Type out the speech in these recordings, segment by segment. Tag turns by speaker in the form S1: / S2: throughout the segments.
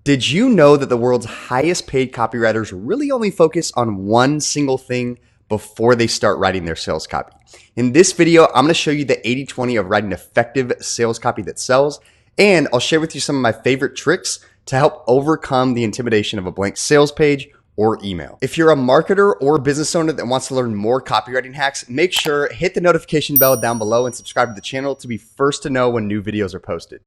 S1: Did you know that the world's highest paid copywriters really only focus on one single thing before they start writing their sales copy? In this video, I'm going to show you the 80-20 of writing effective sales copy that sells, and I'll share with you some of my favorite tricks to help overcome the intimidation of a blank sales page or email. If you're a marketer or a business owner that wants to learn more copywriting hacks, make sure hit the notification bell down below and subscribe to the channel to be first to know when new videos are posted.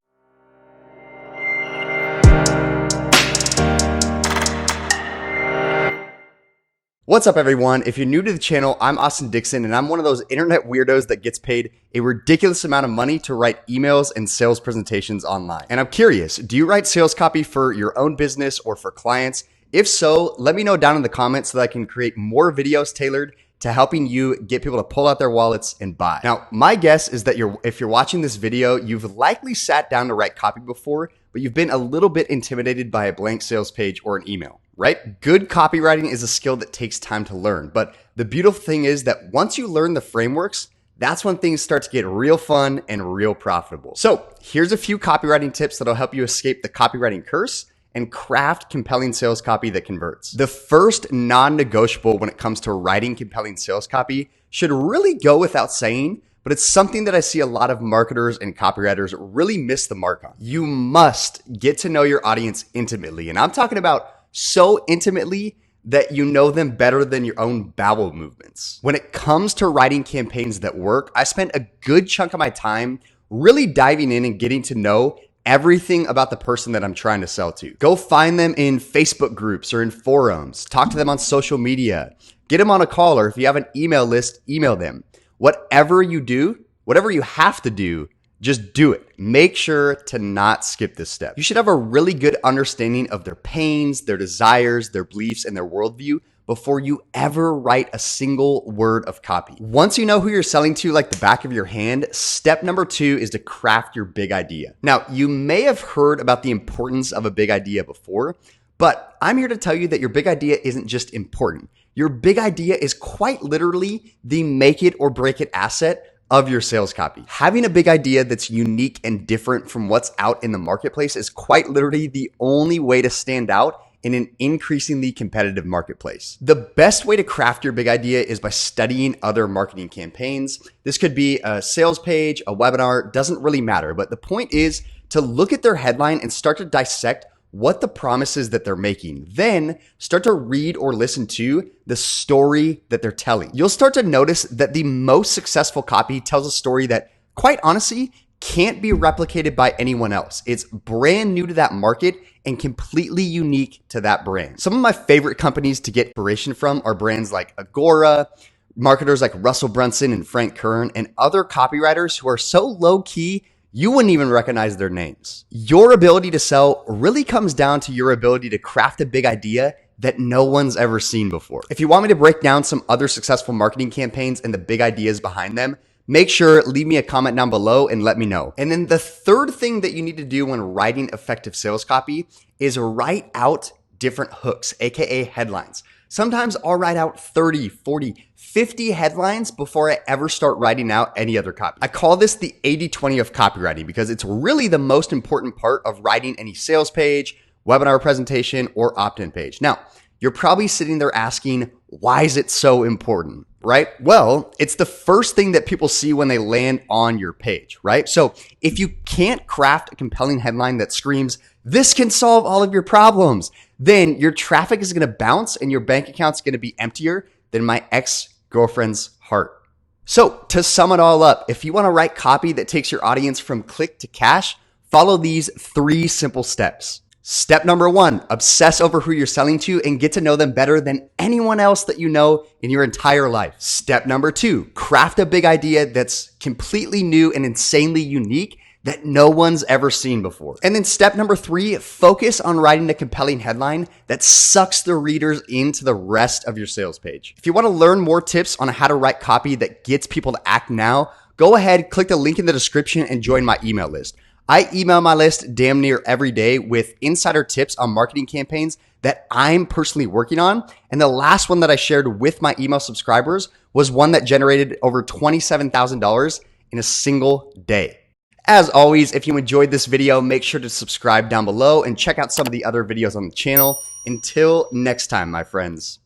S1: What's up, everyone? If you're new to the channel, I'm Austin Dixon, and I'm one of those internet weirdos that gets paid a ridiculous amount of money to write emails and sales presentations online. And I'm curious, do you write sales copy for your own business or for clients? If so, let me know down in the comments so that I can create more videos tailored to helping you get people to pull out their wallets and buy. Now, my guess is that if you're watching this video, you've likely sat down to write copy before, but you've been a little bit intimidated by a blank sales page or an email, right? Good copywriting is a skill that takes time to learn, but the beautiful thing is that once you learn the frameworks, that's when things start to get real fun and real profitable. So here's a few copywriting tips that'll help you escape the copywriting curse and craft compelling sales copy that converts. The first non-negotiable when it comes to writing compelling sales copy should really go without saying, but it's something that I see a lot of marketers and copywriters really miss the mark on. You must get to know your audience intimately. And I'm talking about so intimately that you know them better than your own bowel movements. When it comes to writing campaigns that work, I spent a good chunk of my time really diving in and getting to know everything about the person that I'm trying to sell to. Go find them in Facebook groups or in forums. Talk to them on social media. Get them on a call, or if you have an email list, email them. Whatever you do, whatever you have to do, just do it. Make sure to not skip this step. You should have a really good understanding of their pains, their desires, their beliefs, and their worldview before you ever write a single word of copy. Once you know who you're selling to like the back of your hand, step number 2 is to craft your big idea. Now, you may have heard about the importance of a big idea before, but I'm here to tell you that your big idea isn't just important. Your big idea is quite literally the make it or break it asset of your sales copy. Having a big idea that's unique and different from what's out in the marketplace is quite literally the only way to stand out in an increasingly competitive marketplace. The best way to craft your big idea is by studying other marketing campaigns. This could be a sales page, a webinar, doesn't really matter. But the point is to look at their headline and start to dissect what the promises that they're making. Then start to read or listen to the story that they're telling. You'll start to notice that the most successful copy tells a story that, quite honestly, can't be replicated by anyone else. It's brand new to that market and completely unique to that brand. Some of my favorite companies to get inspiration from are brands like Agora, marketers like Russell Brunson and Frank Kern, and other copywriters who are so low-key, you wouldn't even recognize their names. Your ability to sell really comes down to your ability to craft a big idea that no one's ever seen before. If you want me to break down some other successful marketing campaigns and the big ideas behind them, make sure leave me a comment down below and let me know. And then the third thing that you need to do when writing effective sales copy is write out different hooks, aka headlines. Sometimes I'll write out 30, 40, 50 headlines before I ever start writing out any other copy. I call this the 80-20 of copywriting because it's really the most important part of writing any sales page, webinar presentation, or opt-in page. Now, you're probably sitting there asking, why is it so important, right? Well, it's the first thing that people see when they land on your page, right? So if you can't craft a compelling headline that screams, this can solve all of your problems, then your traffic is going to bounce and your bank account's going to be emptier than my ex-girlfriend's heart. So to sum it all up, if you want to write copy that takes your audience from click to cash, follow these 3 simple steps. Step number 1, obsess over who you're selling to and get to know them better than anyone else that you know in your entire life. Step number 2, craft a big idea that's completely new and insanely unique that no one's ever seen before. And then step number 3, focus on writing a compelling headline that sucks the readers into the rest of your sales page. If you want to learn more tips on how to write copy that gets people to act now, go ahead, click the link in the description and join my email list. I email my list damn near every day with insider tips on marketing campaigns that I'm personally working on. And the last one that I shared with my email subscribers was one that generated over $27,000 in a single day. As always, if you enjoyed this video, make sure to subscribe down below and check out some of the other videos on the channel. Until next time, my friends.